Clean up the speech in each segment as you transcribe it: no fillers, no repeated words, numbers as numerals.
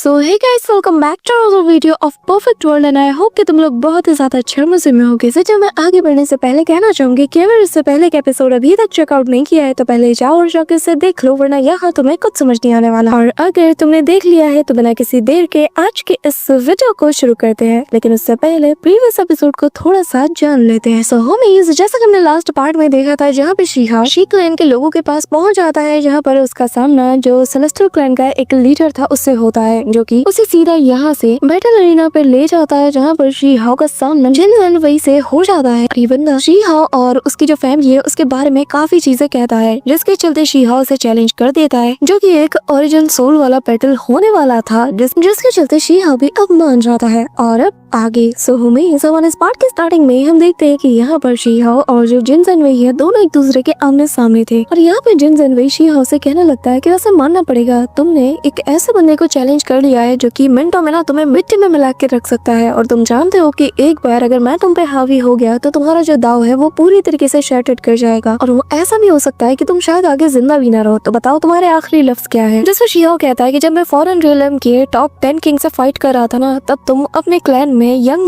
So hey guys, welcome back to our video of perfect world and I hope कि तुम लोग बहुत ही ज्यादा अच्छे मजे में होगे। सो मैं आगे बढ़ने से पहले कहना चाहूंगी कि अगर इससे पहले का एपिसोड अभी तक चेकआउट नहीं किया है तो पहले जाओ और जाकर इसे देख लो, वरना यहाँ तुम्हें कुछ समझ नहीं आने वाला। और अगर तुमने देख लिया है तो बिना किसी देर के आज के इस वीडियो को शुरू करते हैं, लेकिन उससे पहले प्रीवियस एपिसोड को थोड़ा सा जान लेते हैं। सो होमीज, जैसा कि हमने लास्ट पार्ट में देखा था जहाँ पे शी क्लैन के लोगों के पास पहुंच जाता है, जहाँ पर उसका सामना जो सेलेस्टियल क्लैन का एक लीडर था उससे होता है, जो कि उसे सीधा यहाँ से बैटल अरीना पर ले जाता है, जहाँ पर शी हाओ का सामना जिन वही से हो जाता है। ये बंदा शी हाओ और उसकी जो फैमिली है उसके बारे में काफी चीजें कहता है, जिसके चलते शी हाओ से चैलेंज कर देता है, जो कि एक ओरिजिन सोल वाला बैटल होने वाला था, जिसके चलते शी हाओ भी अब मान जाता है। और अब आगे इस पार्ट के स्टार्टिंग में हम देखते हैं कि यहाँ पर शी हाओ और जो जिन वही है दोनों एक दूसरे के आमने सामने थे, और यहाँ पे जिन वही शी हाओ से कहने लगता है कि वैसे मानना पड़ेगा, तुमने एक ऐसे बंदे को चैलेंज कर लिया है जो कि मिनटों में ना तुम्हें मिट्टी में मिला के रख सकता है, और तुम जानते हो कि एक बार अगर मैं तुम पे हावी हो गया तो तुम्हारा जो दाव है वो पूरी तरीके से शैटर्ड कर जाएगा, और वो ऐसा भी हो सकता है कि तुम शायद आगे जिंदा भी ना रहो। तो बताओ तुम्हारे आखिरी लफ्ज क्या है? जिसमें शी हाओ कहता है कि जब मैं फॉरेन रियलम के टॉप 10 किंग से फाइट कर रहा था ना, तब तुम अपने क्लैन में यंग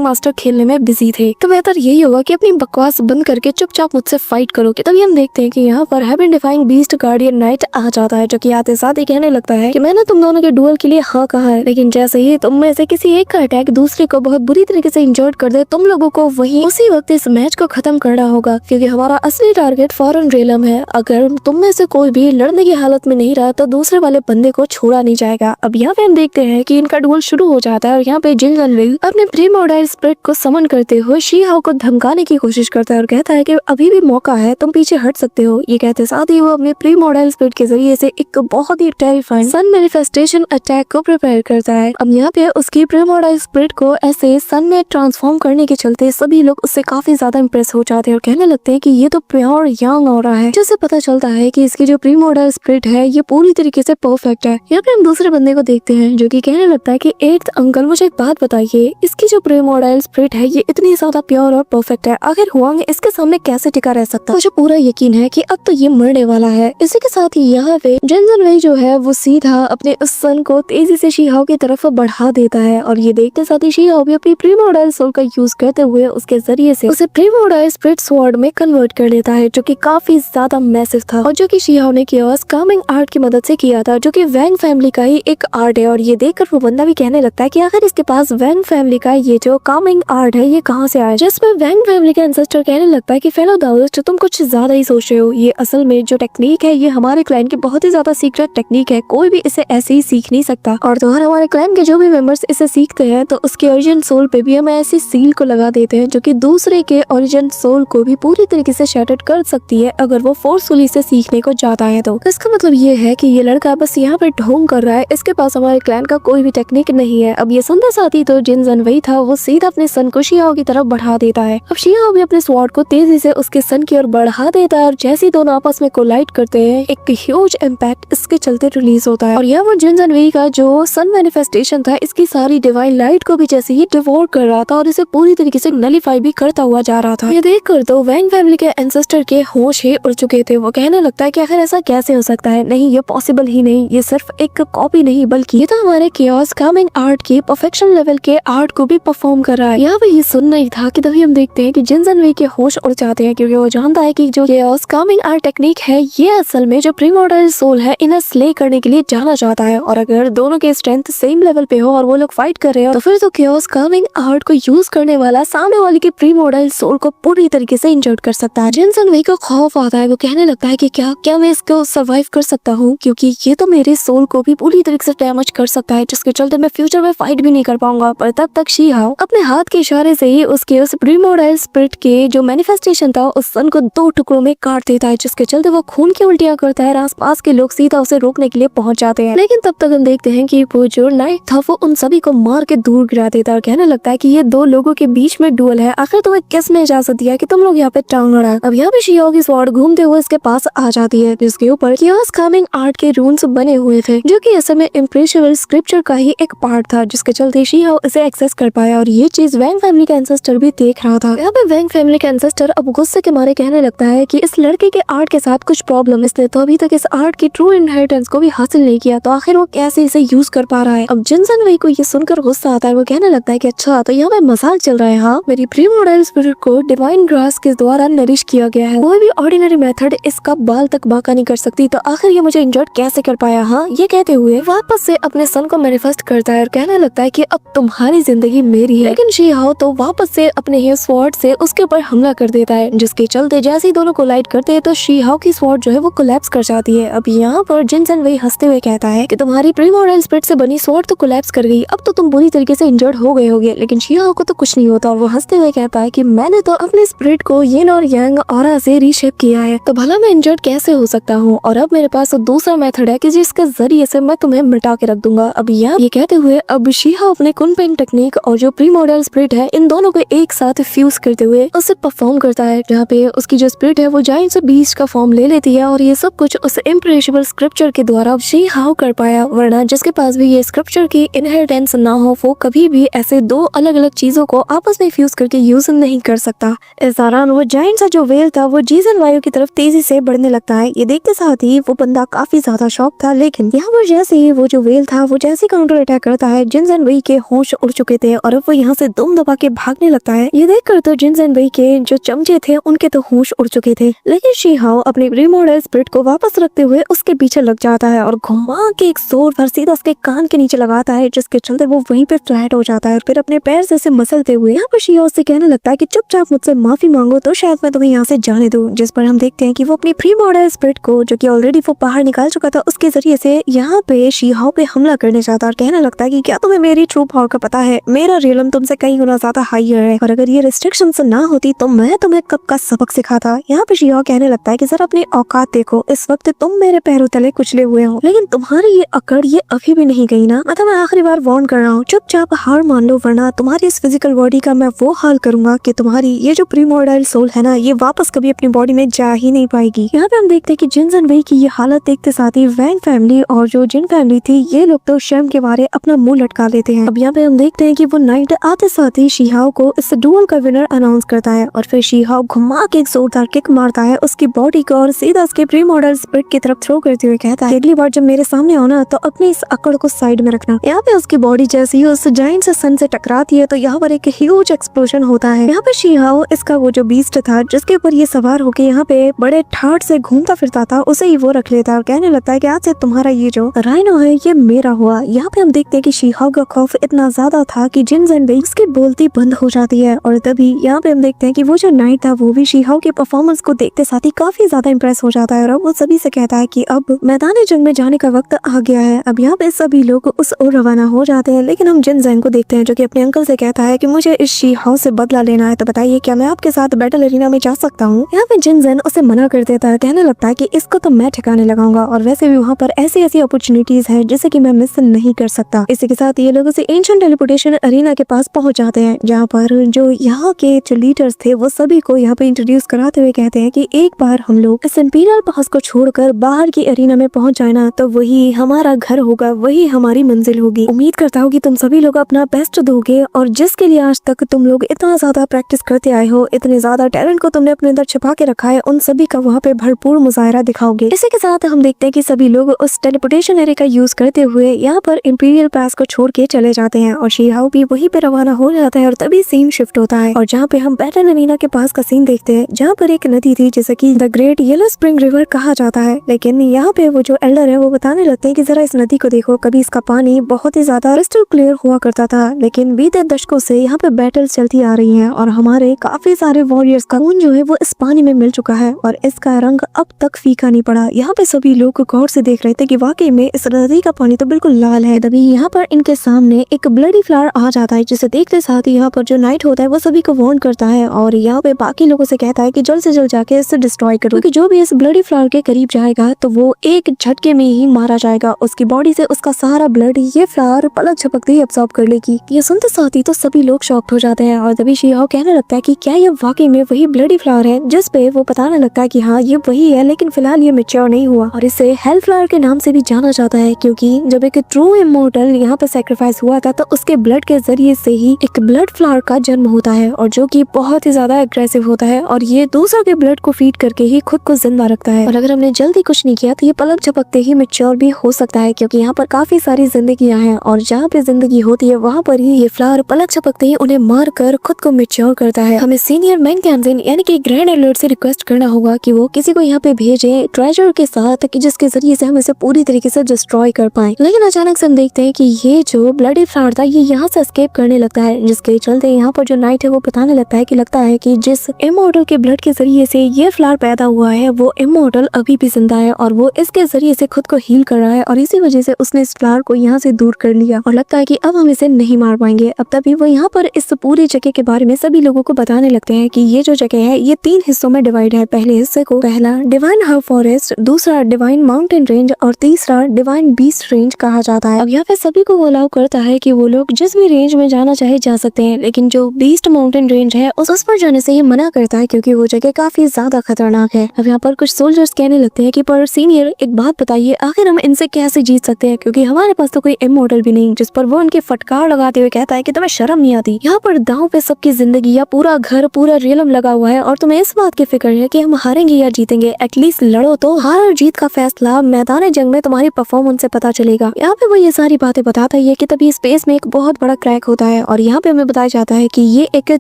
मास्टर खेलने में बिजी थे, तो बेहतर यही होगा कि अपनी बकवास बंद करके चुपचाप मुझसे फाइट करो। तभी हम देखते हैं कि यहाँ पर heaven defying beast guardian knight आ जाता है, जो कि आते साथ ही कहने लगता है कि मैंने तुम दोनों के डुअल के लिए हाँ कहा है, लेकिन जैसे ही तुम में से किसी एक का अटैक दूसरे को बहुत बुरी तरीके से इंजर्ड कर दे, तुम लोगों को वही उसी वक्त इस मैच को खत्म करना होगा, क्योंकि हमारा असली टारगेट फॉरेन रियलम है। अगर तुम में से कोई भी लड़ने की हालत में नहीं रहा तो दूसरे वाले बंदे को छोड़ा नहीं जाएगा। अब यहाँ पे हम देखते हैं कि इनका डुअल शुरू हो जाता है, और यहाँ पे जिन अपने प्रीमोडाइल स्पिरिट को समन करते हुए शी हाओ को धमकाने की कोशिश करता है और कहता है कि अभी भी मौका है, तुम पीछे हट सकते हो। ये कहते साथ ही वो अपने प्रीमोडाइल स्पिरिट के जरिए से एक बहुत ही टेरिफाइंग सन मैनिफेस्टेशन अटैक को प्रिपेयर करता है। अब यहाँ पे उसकी प्रीमोडाइल स्पिरिट को ऐसे सन में ट्रांसफॉर्म करने के चलते सभी लोग उससे काफी ज्यादा इंप्रेस हो जाते हैं और कहने लगते हैं कि ये तो प्योर यंग हो रहा है, जिससे पता चलता है कि इसकी जो प्रीमोडाइल स्पिरिट है ये पूरी तरीके से परफेक्ट है। यहाँ पे हम दूसरे बंदे को देखते हैं जो कि कहने लगता है कि एट्थ अंकल, मुझे एक बात बताइए, इसकी जो प्रीमोडाइल स्पिरिट है ये इतनी ज्यादा प्योर और परफेक्ट है, आखिर हुआंग इसके सामने कैसे टिका रह सकता है? मुझे पूरा यकीन है कि अब तो ये मरने वाला है। इसी के साथ ही यहाँ पे जिन वही जो है वो सीधा अपने उस सन को तेजी से शी हाओ की तरफ बढ़ा देता है, और ये देखते साथ ही शी हाओ भी अपनी प्रीमोडाइल सोल का यूज करते हुए उसके जरिए से उसे प्रीमोडाइल स्पिरिट स्वॉर्ड में कन्वर्ट कर लेता है, जो कि काफी ज्यादा मैसिव था, और जो कि शी हाओ ने कियोस कामिंग आर्ट की मदद से किया था, जो कि वैंग फैमिली का ही एक आर्ट है। और ये देखकर वो बंदा भी कहने लगता है कि आखिर इसके पास वैंग फैमिली का ये जो कामिंग आर्ट है ये कहाँ से आया, जिसमें वैंग फैमिली के एंसेस्टर कहने लगता है कि फेलो दाओइस्ट, तुम कुछ ज्यादा ही सोच रहे हो, ये असल में जो टेक्निक है ये हमारे क्लैन की बहुत ही ज्यादा सीक्रेट टेक्निक है, कोई भी इसे ऐसे ही सीख नहीं सकता, और तो हमारे क्लैन के जो भी मेंबर्स इसे सीखते हैं तो उसके ओरिजिन सोल पे भी हम ऐसी सील को लगा देते हैं, जो कि दूसरे के ओरिजिन सोल को भी पूरी तरीके से शैटर्ड कर सकती है अगर वो फोर्सफुली से सीखने को जाता है। तो इसका मतलब ये है कि ये लड़का बस यहाँ पे ढोंग कर रहा है, इसके पास हमारे क्लैन का कोई भी टेक्निक नहीं है। अब ये सुनते साथ ही तो जिन वही था वो सीधा अपने सन को शी हाओ की तरफ बढ़ा देता है। अब शी हाओ भी अपने स्वॉर्ड को तेजी से उसके सन की ओर बढ़ा देता है, और जैसे ही दोनों आपस में कोलाइड करते हैं एक ह्यूज इम्पैक्ट इसके चलते रिलीज होता है, और यहाँ पर जिन वही का जो सन मैनिफेस्टेशन था इसकी सारी डिवाइन लाइट को भी जैसे ही डिवोर कर रहा था और इसे पूरी तरीके से नलीफाई भी करता हुआ जा रहा था। ये देखकर तो वैंग फैमिली के एंसेस्टर के होश ही उड़ चुके थे। वो कहने लगता है कि आखिर ऐसा कैसे हो सकता है, नहीं ये पॉसिबल ही नहीं, ये सिर्फ एक कॉपी नहीं बल्कि ये तो हमारे कियोस कामिंग आर्ट की परफेक्शन लेवल के आर्ट को भी परफॉर्म कर रहा है। यहाँ पे ये सुनना ही था कि तभी हम देखते हैं कि जिन वही के होश उड़ जाते हैं, क्योंकि वो जानता है कि जो कियोस कामिंग आर्ट टेक्निक है ये असल में जो प्रीमोडाइल सोल है इन्हें स्ले करने के लिए जाना जाता है, और अगर दोनों के स्ट्रेंथ सेम लेवल पे हो और वो लोग फाइट कर रहे हो तो फिर तो कियोस कामिंग आर्ट को यूज करने वाला सामने वाले की प्रीमोडाइल सोल को पूरी तरीके से इंजर्ड कर सकता है। जिन वही को खौफ आता है, वो कहने लगता है कि क्या मैं इसको सर्वाइव कर सकता हूँ, क्योंकि ये तो मेरे सोल को भी पूरी तरीके से डैमेज कर सकता है, जिसके चलते मैं फ्यूचर में फाइट भी नहीं कर पाऊंगा। पर तब तक शी हाओ अपने हाथ के इशारे से ही उसके उस प्रीमोडाइल स्पिरिट के जो मैनिफेस्टेशन था उस सन को 2 टुकड़ों में काट देता है, जिसके चलते वो खून की उल्टियां करता है। आसपास के लोग सीधा उसे रोकने के लिए पहुंच जाते हैं, लेकिन तब तक हम देखते हैं कि वो जो नाइट था वो उन सभी को मार के दूर गिरा देता है और कहने लगता है कि ये 2 लोगों के बीच में डुअल है, आखिर तुम्हें किसने इजाजत दिया कि तुम लोग यहाँ पे टांग लड़ा। अब यहाँ पे शी हाओ की स्वॉर्ड घूमते हुए इसके पास आ जाती है, जिसके ऊपर कियोस कामिंग आर्ट के रून्स बने हुए थे, जो कि असल में इम्प्रेशेबल स्क्रिप्चर का ही एक पार्ट था, जिसके चलते शी हाओ इसे एक्सेस कर पाया और ये चीज वैंग फैमिली का एंसेस्टर भी देख रहा था। यहाँ पे वैंग फैमिली का एंसेस्टर अब गुस्से के मारे कहने लगता है कि इस लड़के के आर्ट के साथ कुछ प्रॉब्लम, इसने तो अभी तक इस आर्ट की ट्रू इनहेरिटेंस को भी हासिल नहीं किया, तो आखिर वो कैसे इसे यूज कर पा रहा है। अब जिनसन वही को ये सुनकर गुस्सा आता है, वो कहने लगता है कि अच्छा तो यहाँ पे मजाक चल रहा है। हाँ, मेरी प्री मॉडल स्पिरिट को डिवाइन ग्रास के द्वारा नरिश किया गया है, कोई भी ऑर्डिनरी मेथड इसका बाल तक बांका नहीं कर सकती, तो आखिर ये मुझे इंजर्ड कैसे कर पाया। हाँ, ये कहते हुए वापस से अपने सन को मैनिफेस्ट करता है और कहने लगता है कि अब तुम्हारी जिंदगी मेरी है। लेकिन शी हाओ तो वापस से अपने ही स्वॉर्ड से उसके ऊपर हमला कर देता है, जिसके चलते जैसे ही दोनों कोलाइड करते हैं तो शी हाओ की स्वॉर्ड जो है वो कोलैप्स कर जाती है। अब यहाँ पर जिनसन वही हंसते हुए कहता है कि तुम्हारी प्री मॉडल स्पिरिट से बनी स्वॉर्ड तो कोलैप्स कर गई, अब तो तुम बुरी तरीके से इंजर्ड हो गए होगे। लेकिन शी हाओ को तो कुछ नहीं होता और वो हंसते हुए कहता है कि मैंने तो अपने स्पिरिट को यिन और यांग ऑरा से रीशेप किया है, तो भला मैं इंजर्ड कैसे हो सकता हूँ, और अब मेरे पास तो दूसरा मेथड है कि जिसके जरिए से मैं तुम्हें मिटा के रख दूंगा। अब यहाँ ये कहते हुए अब शी हाओ अपने कुनपेन टेक्निक और जो प्री मॉडल स्पिरिट है इन दोनों को एक साथ फ्यूज करते हुए उसे परफॉर्म करता है, जहाँ पे उसकी जो स्पिरिट है वो जायंट से बीस्ट का फॉर्म ले लेती है और ये सब कुछ उस इम्परेशबल स्क्रिप्चर के द्वारा शी हाओ कर पाया, वरना जिसके पास भी ये स्क्रिप्चर की इनहेरिटेंस ना हो वो कभी भी ऐसे दो अलग अलग चीजों को आपस में फ्यूज करके यूज नहीं कर सकता। इस दौरान वो जायंट सा जो वेल था वो जीसन वायु की तरफ तेजी से बढ़ने लगता है। ये देखते साथ ही वो बंदा काफी ज्यादा शॉक था, लेकिन यहाँ पर जैसे ही वो जो वेल था वो जैसे काउंटर अटैक करता है, जिनसन वही के होश उड़ चुके थे और अब वो यहाँ से दुम दबा के भागने लगता है। ये देखकर तो जिनसन वही के जो चमचे थे उनके तो होश उड़ चुके थे, लेकिन शी हाओ अपने रिमोडल स्पिरिट को वापस रखते हुए उसके पीछे लग जाता है और घुमा के एक जोर भर सीधा उसके कान के नीचे लगाता है, जिसके चलते वो वहीं पे फ्लैट हो जाता है और फिर अपने पैर से मसलते हुए यहाँ पर शी हाओ से कहने लगता है कि चुपचाप मुझसे माफी मांगो तो शायद मैं तुम्हें यहाँ से जाने दूं। जिस पर हम देखते हैं कि वो अपनी प्री मॉडल स्पिरिट को जो कि ऑलरेडी वो बाहर निकाल चुका था उसके जरिए से यहाँ पे शी हाओ पे हमला करने जाता है और कहने लगता है कि क्या तुम्हें मेरी ट्रू पावर का पता है, मेरा रियलम तुमसे कई गुना ज्यादा हाइयर है और अगर ये रिस्ट्रिक्शंस ना होती तो मैं तुम्हें कब का सबक सिखाता। यहाँ पे शी हाओ कहने लगता है कि जरा अपनी औकात देखो, इस वक्त तुम मेरे पैरों तले कुचले हुए हो, लेकिन तुम्हारी ये अकड़ ये अभी भी नहीं गई ना। मतलब मैं आखिरी बार वार्न कर रहा हूँ, चुपचाप हार मान लो वरना तुम्हारी इस फिजिकल बॉडी का मैं वो हाल करूंगा कि तुम्हारी ये जो प्रीमोर्टल सोल है ना ये वापस कभी अपनी बॉडी में जा ही नहीं पाएगी। यहाँ पे हम देखते हैं कि जिनसन वही की ये हालत देखते साथ ही वैंग फैमिली और जो जिन फैमिली थी ये लोग तो शर्म के बारे अपना मुंह लटका लेते हैं। अब यहाँ पे हम देखते हैं कि वो नाइट आते साथ ही शी हाओ को इस डुअल का विनर अनाउंस करता है और फिर शी हाओ घुमा के एक जोरदार किक मारता है उसकी बॉडी को और सीधा उसके प्री मॉडल स्पिरिट की तरफ थ्रो करते हुए कहता है अगली बार जब मेरे सामने आओ ना तो अपनी इस अकड़ को साइड में रखना। यहाँ पे उसकी बॉडी जैसी ही उस जायंट से सन से टकराती है तो यहाँ पर एक ह्यूज एक्सप्लोजन होता है। यहाँ पे शी हाओ इसका वो जो बीस्ट था जिसके ऊपर ये सवार होके यहाँ पे बड़े ठाट से घूमता फिरता था उसे ही वो रख लेता है और कहने लगता है कि आज से तुम्हारा ये जो राइनो है ये मेरा हुआ। यहाँ पे हम देखते हैं कि शी हाओ का खौफ इतना ज्यादा था कि जिनसन वही उसकी बोलती बंद हो जाती है और तभी यहाँ पे हम देखते हैं कि वो जो नाइट था वो भी शी हाओ के परफॉर्मेंस को देखते साथ ही काफी ज्यादा इम्प्रेस हो जाता है और वो सभी से कहता है कि अब मैदान जंग में जाने का वक्त आ गया है। अब यहाँ पे सभी लोग उस ओर रवाना हो जाते हैं, लेकिन हम जिनसन को देखते हैं जो कि अपने अंकल से कहता है कि मुझे इस शी हाओ से बदला लेना है, तो बताइए क्या मैं आपके साथ बैटल एरिना में जा सकता हूँ। यहाँ पे जिनसन उसे मना कर देता है, कहने लगता है कि इसको तो मैं ठिकाने लगाऊंगा और वैसे भी वहाँ पर ऐसी ऐसी अपॉर्चुनिटीज है जिसे कि मैं मिस नहीं कर सकता। इसी के साथ ये लोग उसे एंशिएंट टेलीपोर्टेशन एरिना के पास पहुंच जाते हैं जहाँ पर जो यहाँ के जो लीडर्स थे वो सभी को यहाँ पे इंट्रोड्यूस कराते हुए कहते हैं कि एक बार हम लोग इस इंपीरियल पास को छोड़कर बाहर की एरिना में पहुंच जाए ना तो वही हमारा घर होगा, वही हमारी मंजिल होगी। उम्मीद करता हूँ कि तुम सभी लोग अपना बेस्ट दोगे और जिसके लिए आज तक तुम लोग इतना ज्यादा प्रैक्टिस करते आए हो, इतने ज्यादा टैलेंट को तुमने अपने अंदर छिपा के रखा है, उन सभी का वहाँ पे भरपूर मुजाहरा दिखाओगे। इसी के साथ हम देखते हैं कि सभी लोग उस टेलीपोर्टेशन एरिया का यूज करते हुए यहाँ पर इंपीरियल पास को छोड़ के चले जाते हैं और शी हाओ भी वहीं पे रवाना हो जाता है और तभी सीन शिफ्ट होता है और जहाँ पे हम बैटल एरिना के पास का सीन देखते हैं जहाँ पर एक नदी थी जिसे कि the great yellow spring river कहा जाता है। लेकिन यहाँ पे वो जो एल्डर है वो बताने लगते हैं कि जरा इस नदी को देखो, कभी इसका पानी बहुत ही ज्यादा क्रिस्टल क्लियर हुआ करता था, लेकिन बीते दशकों से यहाँ पे बैटल्स चलती आ रही हैं और हमारे काफी सारे वॉरियर्स का खून जो है वो इस पानी में मिल चुका है और इसका रंग अब तक फीका नहीं पड़ा। यहाँ पे सभी लोग गौर से देख रहे थे कि वाकई में इस नदी का पानी तो बिल्कुल लाल है। तभी यहाँ पर इनके सामने एक ब्लडी फ्लावर आ जाता है जिसे देखते साथ ही यहाँ पर जो नाइट होता है वो सभी को वार्न करता है और यहाँ पे बाकी लोगों से कहता है कि जल्द से जल्द जाके इसे डिस्ट्रॉय करो क्योंकि जो भी इस ब्लडी फ्लावर के करीब जाएगा तो वो एक झटके में ही मारा जाएगा, उसकी बॉडी से उसका सारा ब्लड ये फ्लावर पलक झपकते ही अब्सॉर्ब कर लेगी। ये सुनते साथ ही तो सभी लोग शॉक्ड हो जाते हैं और तभी शी हाओ कहने लगता है कि क्या ये वाकई में वही ब्लडी फ्लावर है, जिस पे वो बताने लगता है कि हाँ ये वही है, लेकिन फिलहाल ये मैच्योर नहीं हुआ और इसे हेल फ्लावर के नाम से भी जाना जाता है क्योंकि जब एक ट्रू इमोर्टल यहाँ पे सेक्रीफाइस हुआ था तो उसके के ब्लड के जरिए से ही एक ब्लड फ्लावर का जन्म होता है और जो कि बहुत ही ज्यादा एग्रेसिव होता है और ये दूसरों के ब्लड को फीड करके ही खुद को जिंदा रखता है। और अगर हमने जल्दी कुछ नहीं किया तो ये पलक झपकते ही मैच्योर भी हो सकता है, क्योंकि यहाँ पर काफी सारी जिंदगियां हैं और जहाँ पे जिंदगी होती है वहाँ पर ही ये फ्लावर पलक झपकते ही उन्हें मार कर खुद को मैच्योर करता है। हमें सीनियर मेन कैप्टन यानी कि ग्रैंड एलर्ट से रिक्वेस्ट करना होगा कि वो किसी को यहाँ पे भेजे ट्रेजर के साथ, कि जिसके जरिए से हम इसे पूरी तरीके से डिस्ट्रॉय कर पाए। लेकिन अचानक से हम देखते हैं कि ये जो ब्लडी फ्लावर था ये यहाँ से एस्केप करने लगता है, जिसके चलते यहाँ पर जो नाइट है वो बताने लगता है कि लगता है कि जिस इमॉर्टल के ब्लड के जरिए से ये फ्लावर पैदा हुआ है वो इमॉर्टल अभी भी जिंदा है और वो इसके जरिए से खुद को हील कर रहा है और इसी वजह से उसने इस फ्लावर को यहाँ से दूर कर लिया और लगता है कि अब हम इसे नहीं मार पाएंगे। अब तभी वो यहाँ पर इस पूरी जगह के बारे में सभी लोगों को बताने लगते हैं कि ये जो जगह है ये 3 हिस्सों में डिवाइड है। पहले हिस्से को पहला डिवाइन हर्ब फॉरेस्ट, दूसरा डिवाइन माउंटेन रेंज और तीसरा डिवाइन बीस्ट रेंज कहा जाता है। अब यहाँ पे सभी को वो अलाउ करता है कि वो लोग जिस भी रेंज में जाना चाहे जा सकते हैं, लेकिन जो बीस्ट माउंटेन रेंज है उस पर जाने से ये मना करता है क्योंकि वो जगह काफी ज्यादा खतरनाक है। अब यहाँ पर कुछ सोल्जर्स कहने लगते हैं कि पर सीनियर एक बात बताइए, आखिर हम इनसे कैसे जीत सकते हैं, क्योंकि हमारे पास तो कोई इमॉर्टल भी नहीं। जिस पर वो उनके फटकार लगाते हुए कहता है कि तुम्हें शर्म नहीं आती, यहाँ पर दांव पे सबकी जिंदगी या पूरा घर पूरा रियलम लगा हुआ है और तुम्हें इस बात की फिक्र है कि हम हारेंगे या जीतेंगे। एटलीस्ट लड़ो तो, हार और जीत का फैसला मैदान जंग में तुम्हारी परफॉर्मेंस से पता चलेगा। यहाँ पे वो ये सारी बातें बताता है कि तभी स्पेस में एक बहुत बड़ा क्रैक होता है और यहाँ पे हमें बताया जाता है कि ये एक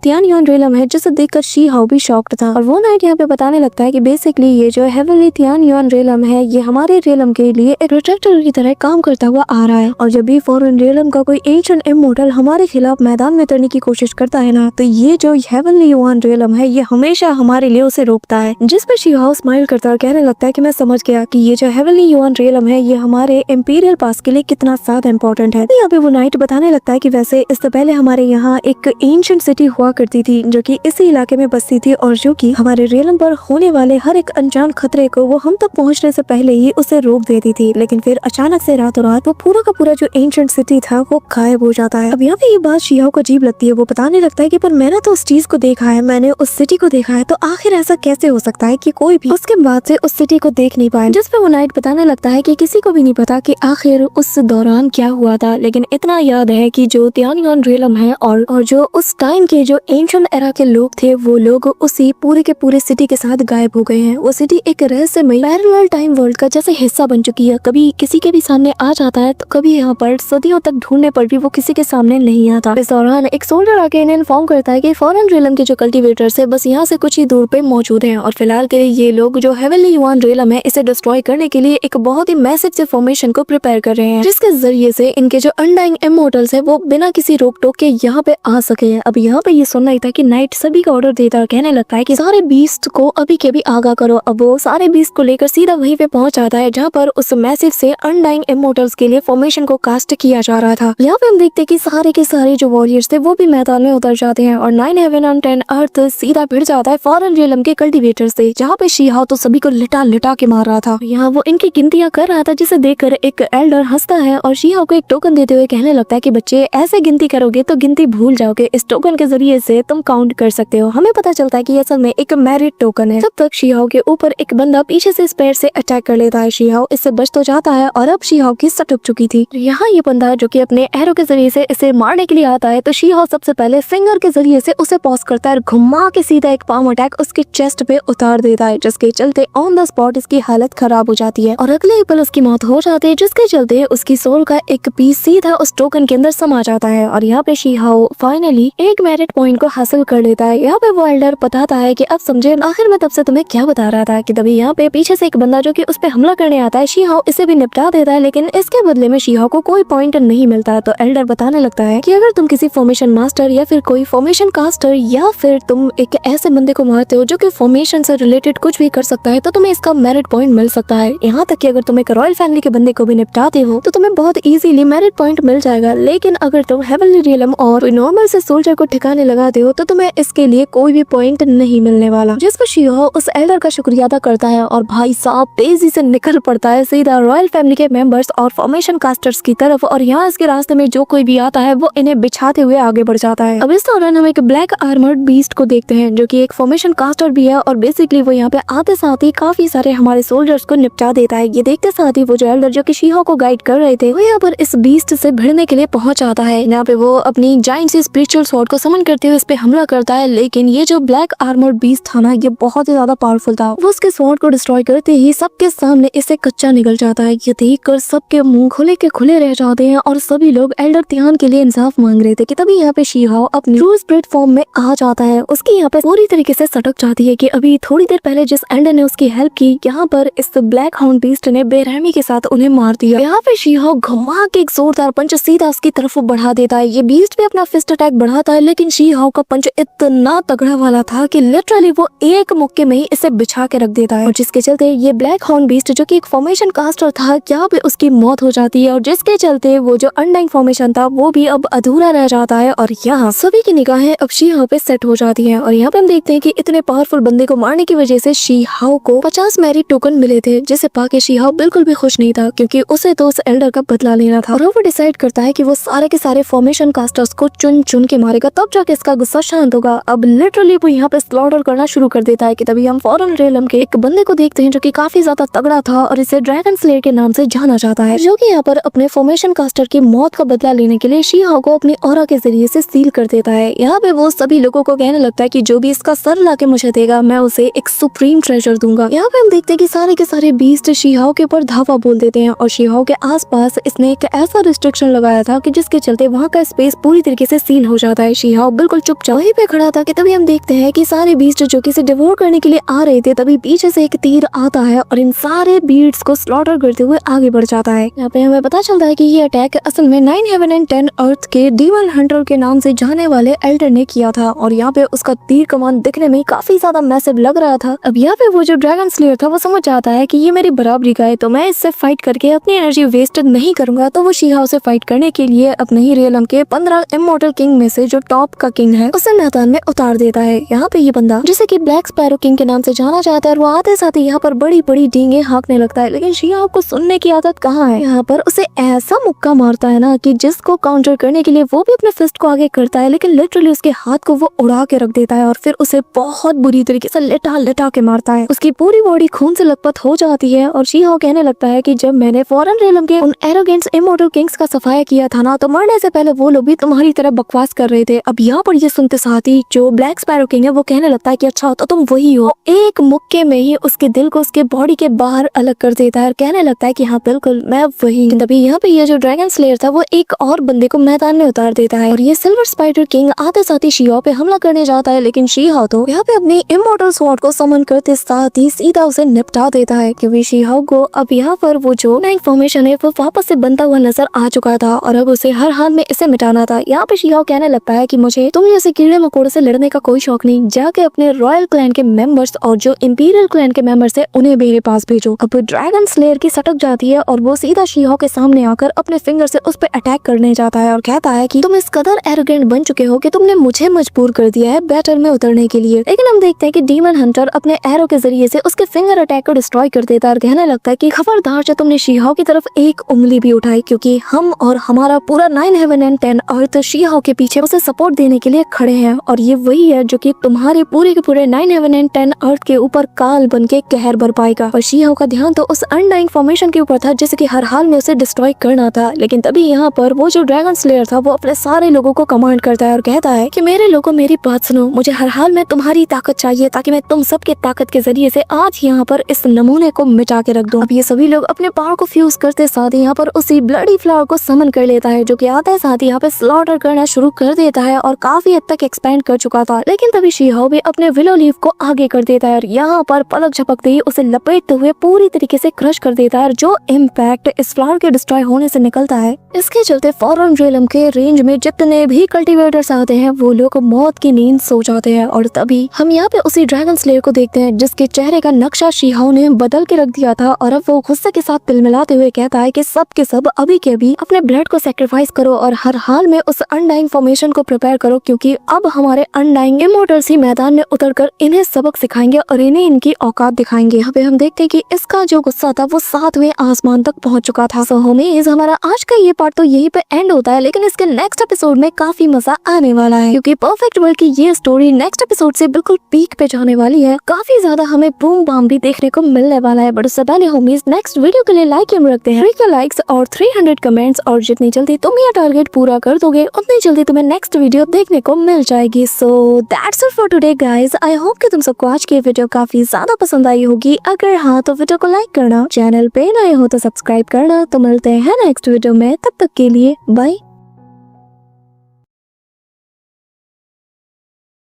थियानियन रियलम है, जिसे देखकर शी हाउ भी शॉक्ड था। और वो नाइट यहाँ पे बताने लगता है कि बेसिकली ये जो हेवनली थियानियन रियलम है ये हमारे रियलम के लिए एक प्रोटेक्टर की तरह काम करता हुआ आ रहा है और जब भी फॉरेन रियलम का कोई एंशिएंट इमॉर्टल हमारे खिलाफ मैदान में उतरने की कोशिश करता है ना, तो ये जो हेवनली वन रियलम है ये हमेशा हमारे लिए उसे रोकता है। जिस पर शी हाउ स्माइल करता और कहने लगता है कि मैं समझ गया कि ये जो हेवनली वन रियलम है ये हमारे इंपीरियल पास के लिए कितना ज्यादा इम्पोर्टेंट है। यहाँ पे वो नाइट बताने लगता है कि वैसे इससे पहले हमारे यहाँ एक एंशिएंट सिटी हुआ करती थी जो कि इसी इलाके में बसती थी और जो कि हमारे रियलम पर होने वाले हर एक अनजान खतरे को वो हम तक पहुँचने से पहले ही उसे रोक देती थी। लेकिन फिर अचानक से रातों रात वो पूरा का पूरा जो एंशिएंट सिटी था वो गायब हो जाता है। अब यहाँ पे ये बात शी हाउ को अजीब लगती है। वो बताने लगता है कि पर मैंने तो उस चीज को देखा है, मैंने उस सिटी को देखा है, तो आखिर ऐसा कैसे हो सकता है कि कोई भी उसके बाद से उस सिटी को देख नहीं पाए। जिस पे वो नाइट बताने लगता है कि किसी को भी नहीं पता कि आखिर उस दौरान क्या हुआ था, लेकिन इतना याद है कि जो थियानियन रियलम है और जो उस टाइम के जो एंशिएंट एरा के लोग थे वो लोग उसी पूरे के पूरे सिटी के साथ गायब हो गए हैं। वो सिटी एक रहस्यमय पैरेलल टाइम वर्ल्ड का जैसे हिस्सा बन चुकी है। कभी किसी के भी सामने आ जाता है तो कभी यहाँ पर सदियों तक ढूंढने पर भी वो किसी के सामने नहीं आता। इस दौरान एक सोल्जर आके इन्हें इन्फॉर्म करता है कि फॉरेन रियलम के जो कल्टीवेटर्स है बस यहाँ से कुछ ही दूर पे मौजूद हैं और फिलहाल के लिए ये लोग जो हेवनली वन रियलम है इसे डिस्ट्रॉय करने के लिए एक बहुत ही मैसिव से फॉर्मेशन को प्रिपेयर कर रहे हैं, जिसके जरिए से इनके जो अनडाइंग इमॉर्टल्स है वो बिना किसी रोक टोक के यहाँ पे आ सके। अब यहाँ पे ये सुनना ही था कि नाइट सभी का ऑर्डर देता और कहने लगता है कि सारे बीस्ट को अभी के भी आगाह करो। अब वो सारे बीस्ट को लेकर सीधा वहीं पे पहुंच जाता है जहाँ पर उस मैसिव से अनडाइंग इमॉर्टल्स के लिए फॉर्मेशन को कास्ट किया जा रहा था। यहाँ पे हम देखते हैं कि सारे के सारे जो वॉरियर्स थे वो भी मैदान में उतर जाते हैं और 9 हेवन और 10 अर्थ सीधा भिड़ जाता है फॉरेन रियलम के कल्टीवेटर्स से, जहाँ पे शी हाउ तो सभी को लिटा लिटा के मार रहा था। यहाँ वो इनकी गिनतियां कर रहा था जिसे देखकर एक एल्डर हंसता है और शी हाउ को एक टोकन देते हुए कहने लगता है कि बच्चे ऐसे गिनती करोगे तो गिनती भूल जाओगे, इस टोकन के जरिए से तुम काउंट कर सकते हो। हमें पता चलता है कि असल में एक मैरिड टोकन है। तब तक शी हाउ के ऊपर एक बंदा पीछे से स्पेयर से अटैक कर लेता है। शी हाउ इससे बच तो जाता है और अब शी हाउ की सट उग चुकी थी। यहाँ ये बंदा जो कि अपने एरो के जरिए से इसे मारने के लिए आता है तो शी हाउ सबसे पहले फिंगर के जरिए से उसे पॉज करता है और घुमा के सीधा एक पाम अटैक उसके चेस्ट पे उतार देता है, जिसके चलते ऑन द स्पॉट इसकी हालत खराब हो जाती है और अगले ही पल उसकी मौत हो जाती है, जिसके चलते उसकी सोल का एक पीस सीधा उस टोकन के अंदर समा जाता है। और यहाँ पे शी हाउ फाइनली एक मेरिट पॉइंट को हासिल कर लेता है। यहाँ पे वो एल्डर बताता है कि अब समझे आखिर मैं तब से तुम्हें क्या बता रहा था कि तभी यहाँ पे पीछे से एक बंदा जो कि उस पे हमला करने आता है, शी हाउ इसे भी निपटा देता है, लेकिन इसके बदले में शी हाउ को कोई पॉइंट नहीं मिलता। तो एल्डर बताने लगता है कि अगर तुम किसी फॉर्मेशन मास्टर या फिर कोई फॉर्मेशन कास्टर या फिर तुम एक ऐसे बंदे को मारते हो जो कि फॉर्मेशन से रिलेटेड कुछ भी कर सकता है तो तुम्हें इसका मेरिट पॉइंट मिल सकता है। यहाँ तक कि अगर तुम एक रॉयल फैमिली के बंदे को भी निपटाते हो तो तुम्हें बहुत इजीली मेरिट पॉइंट मिल जाएगा, लेकिन अगर तुम हेवनली रियलम और नॉर्मल से सोल्जर को ठिकाने लगाते हो तो तुम्हें इसके लिए कोई भी पॉइंट नहीं मिलने वाला। जिस पर शी हाउ उस एल्डर का शुक्रिया अदा करता है और भाई साहब तेजी से निकल पड़ता है सीधा रॉयल फैमिली के मेंबर्स और फॉर्मेशन कास्टर्स की तरफ और यहाँ इसके रास्ते में जो कोई भी आता है वो इन्हें बिछाते हुए आगे बढ़ जाता है। अब इस दौरान हम एक ब्लैक आर्मर्ड बीस्ट को देखते हैं जो कि एक फॉर्मेशन कास्टर भी है और बेसिकली वो यहाँ पे आते साथ ही काफी सारे हमारे सोल्जर्स को निपटा देता है। ये देखते साथ ही वो जो एल्डर जो कि शी हाउ को गाइड कर रहे थे वो यहाँ पर इस बीस्ट से भिड़ने के लिए पहुंच जाता है। यहाँ पे वो अपनी जाइंट से स्पिरिचुअल स्वॉर्ड को समन करते हुए इस पे हमला करता है, लेकिन ये जो ब्लैक आर्मर्ड बीस्ट था ना, ये बहुत ही ज्यादा पावरफुल था। वो उसके स्वॉर्ड को डिस्ट्रॉय करते ही सबके सामने इससे कच्चा निकल जाता है। ये देखकर सबके मुंह खुले के खुले रह जाते हैं और सभी लोग एल्डर तियान के लिए इंसाफ मांग रहे थे कि तभी यहाँ पे शी हाओ अपनी ट्रू स्पिरिट फॉर्म में आ जाता है। उसकी यहाँ पे पूरी तरीके से सटक जाती है कि अभी थोड़ी देर पहले जिस एल्डर ने उसकी हेल्प की, यहाँ पर इस ब्लैक हाउंड बीस्ट ने बेरहमी के साथ उन्हें मार दिया। यहाँ पे शी हाओ घुमा के एक जोरदार पंच सीधा उसकी तरफ बढ़ा देता है। ये बीस्ट भी अपना फिस्ट अटैक बढ़ाता है, लेकिन शी हाओ का पंच इतना तगड़ा वाला था कि लिटरली वो एक मुक्के में ही इसे बिछा के रख देता है, और जिसके चलते ये ब्लैक हाउंड बीस्ट जो कि एक फॉर्मेशन कास्टर था, यहाँ पे उसकी मौत हो जाती है, और जिसके चलते वो जो अनडाइंग फॉर्मेशन था वो भी अब अधूरा रह जाता है। और यहाँ सभी की निगाहें अब शी हाओ पे सेट हो जाती हैं, और यहाँ पे हम देखते हैं कि इतने पावरफुल बंदे को मारने की वजह से शी हाओ को 50 मैरिट टोकन मिले थे, जिसे पाके शी हाओ बिल्कुल भी खुश नहीं था, क्योंकि उसे तो उस एल्डर का बदला लेना था। और वो डिसाइड करता है कि वो सारे के सारे फॉर्मेशन कास्टर्स को चुन चुन के मारेगा, तब जाके इसका गुस्सा शांत होगा। अब लिटरली वो यहाँ पे स्लॉटर करना शुरू कर देता है कि तभी हम फॉरेन रेलम के एक बंदे को देखते हैं जो कि काफी ज्यादा तगड़ा था और इसे ड्रैगन स्लेयर के नाम से जाना जाता है, जो कि यहाँ पर अपने फॉर्मेशन कास्टर की मौत का बदला लेने के लिए शी हाओ को अपनी ऑरा के जरिए से सील कर देता है। यहाँ पे वो सभी लोगों को कहने लगता है कि जो भी इसका सर लाके मुझे देगा, मैं उसे एक सुप्रीम ट्रेजर दूंगा। यहाँ पे हम देखते हैं कि सारे के सारे बीस्ट शी हाओ के ऊपर धावा बोल देते हैं, और शी हाओ के आसपास इसने एक ऐसा रिस्ट्रिक्शन लगाया था कि जिसके चलते वहाँ का स्पेस पूरी तरीके से सील हो जाता है। शी हाओ बिल्कुल चुपचाप वहीं पे खड़ा था कि तभी हम देखते हैं कि सारे बीस्ट जो कि इसे डिवोर करने के लिए आ रहे थे, तभी पीछे से एक तीर आता है और इन सारे बीट्स को स्लॉटर करते हुए आगे बढ़ जाता है। यहाँ पे हमें पता चलता है कि ये अटैक असल में 9 हेवन एंड 10 अर्थ के डीमन हंटर के नाम से जाने वाले एल्डर ने किया था, और यहाँ पे उसका तीर कमान दिखने में काफी ज्यादा मैसिव लग रहा था। अब यहाँ पे वो जो ड्रैगन स्लेयर था वो समझ जाता है कि ये मेरी बराबरी का है, तो मैं इससे फाइट करके अपनी एनर्जी वेस्ट नहीं करूंगा। तो वो शी हाओ से फाइट करने के लिए अपने ही रियलम के 15 इमॉर्टल किंग में से जो टॉप का किंग है उसे मैदान में उतार देता है। यहाँ पे ये बंदा जिसे कि ब्लैक स्पैरो किंग के नाम से जाना जाता है, वो आते साथ ही यहाँ पर बड़ी बड़ी डींगे हाँकने लगता है, लेकिन शी हाओ को सुनने की आदत कहाँ है। यहाँ पर उसे ऐसा मुक्का मारता है ना कि जिसको काउंटर करने के लिए वो भी अपने फिस्ट को आगे करता है, लेकिन लिटरली उसके हाथ को वो उड़ा के रख देता है और फिर उसे बहुत बुरी तरीके से लिटा लिटा के मारता है। उसकी पूरी बॉडी खून से लथपथ हो जाती है, और शी हाओ कहने लगता है कि जब मैंने फॉरेन रेलम के उन एरोगेंट्स इमॉर्टल किंग्स का सफाया किया था ना, तो मरने से पहले वो लोग भी तुम्हारी तरह बकवास कर रहे थे। अब यहाँ पर ये सुनते साथ ही जो ब्लैक स्पैरो किंग है वो कहने लगता है कि अच्छा तो तुम वही हो। एक मुक्के में ही उसके दिल को उसके बॉडी के बाहर अलग कर देता है और कहने लगता है कि हाँ बिल्कुल मैं वही। तभी यहाँ पे ये जो ड्रैगन स्लेयर था वो एक और बंदे को मैदान में उतार देता है, और ये सिल्वर स्पाइडर किंग आते साथ ही शी हाओ पे हमला करने जाता है, लेकिन शी हाओ तो यहाँ पे अपनी इमॉर्टल स्वॉर्ड को समन करते साथ ही सीधा उसे निपटा देता है, क्योंकि शी हाओ को अब यहाँ पर वो जो नई फॉर्मेशन है वो वापस से बनता हुआ नजर आ चुका था, और अब उसे हर हाल में इसे मिटाना था। यहाँ पे शी हाओ कहने लगता है कि मुझे तुम जैसे कीड़े मकोड़े से लड़ने का कोई शौक नहीं, जाके अपने रॉयल क्लैन के मेंबर्स और जो इंपीरियल क्लैन के मेंबर्स है उन्हें मेरे पास भेजो। अब ड्रैगन स्लेयर की सटक जाती है और वो सीधा शी हाओ के सामने आकर अपने फिंगर से उस पर अटैक करने जाता है और कहता है कि तुम इस कदर एरोगेंट बन चुके हो कि तुमने मुझे मजबूर कर दिया है बैटल में उतरने के लिए। लेकिन हम देखते हैं कि डीमन हंटर अपने एरो के जरिए से उसके फिंगर अटैक को डिस्ट्रॉय कर देता है और कहने लगता है कि खबरदार जब तुमने शी हाओ की तरफ एक उंगली भी उठाई, क्योंकि हम और हमारा पूरा 9 हेवन एंड 10 अर्थ शी हाओ के पीछे उसे सपोर्ट देने के लिए खड़े हैं, और ये वही है जो कि तुम्हारे पूरे के पूरे 9 हेवन एंड 10 अर्थ के ऊपर काल बन के कहर बरपाएगा। और शी हाओ का ध्यान तो उस अनडाइंग फॉर्मेशन के ऊपर था जिसे कि हर हाल में उसे डिस्ट्रॉय करना था। लेकिन तभी यहाँ पर वो जो ड्रैगन स्लेयर था वो अपने सारे लोगों को कमांड करता है और कहता है कि मेरे लोगों मेरी बात सुनो, मुझे हर हाल में तुम्हारी ताकत चाहिए ताकि मैं तुम सबके ताकत के जरिए से आज यहाँ पर इस नमूने को मिटा के रख दूं। अब ये सभी लोग अपने पावर को फ्यूज करते साथ ही यहाँ पर उसी ब्लडी फ्लावर को समन कर लेता है, जो कि आता है साथ ही यहाँ पे स्लॉटर करना शुरू कर देता है और काफी हद तक एक्सपेंड कर चुका था। लेकिन तभी शी हाओ भी अपने विलो लीफ को आगे कर देता है और यहाँ पर पलक झपकते ही उसे लपेटते हुए पूरी तरीके से क्रश कर देता है, जो इम्पैक्ट इस फ्लावर के डिस्ट्रॉय होने से निकलता है इसके चलते फॉरेन रेलम के रेंज में जितने भी कल्टीवेटर्स आते हैं वो लोग मौत की नींद सो जाते हैं। और तभी हम यहाँ पे उसी ड्रैगन स्लेयर को देखते हैं जिसके चेहरे का नक्शा शी हाओ ने बदल के रख दिया था, और अब वो गुस्से के साथ तिलमिलाते हुए कहता है कि सब के सब अभी के अभी अपने ब्लड को सेक्रीफाइस करो और हर हाल में उस अनडाइंग फॉर्मेशन को प्रिपेयर करो, क्योंकि अब हमारे अनडाइंग इमॉर्टल्स ही मैदान में उतरकर इन्हें सबक सिखाएंगे और इन्हें इनकी औकात दिखाएंगे। यहाँ पे हम देखते हैं कि इसका जो गुस्सा था वो 7वें आसमान तक पहुंच चुका था। सो होमीज हमारा आज का ये पार्ट तो यहीं पे एंड होता है, लेकिन इसके नेक्स्ट एपिसोड में काफी मजा आने वाला है, क्योंकि परफेक्ट वर्ल्ड की ये स्टोरी नेक्स्ट एपिसोड से बिल्कुल पीक पे जाने वाली है। काफी ज्यादा हमें बूम बाम भी देखने को मिलने वाला है। बट उससे पहले होमीज नेक्स्ट वीडियो के लिए लाइक हम रखते हैं 3 लाइक्स और 300 कमेंट्स, और जितनी जल्दी तुम तुम ये टारगेट पूरा कर दोगे उतनी जल्दी तुम्हें नेक्स्ट वीडियो देखने को मिल जाएगी। So that's it for today guys. I hope कि तुम सबको आज की वीडियो काफी ज्यादा पसंद आई होगी। अगर हाँ तो वीडियो को लाइक करना, चैनल पे नए हो तो सब्सक्राइब करना। तो मिलते हैं नेक्स्ट वीडियो में, तब तक के लिए बाय।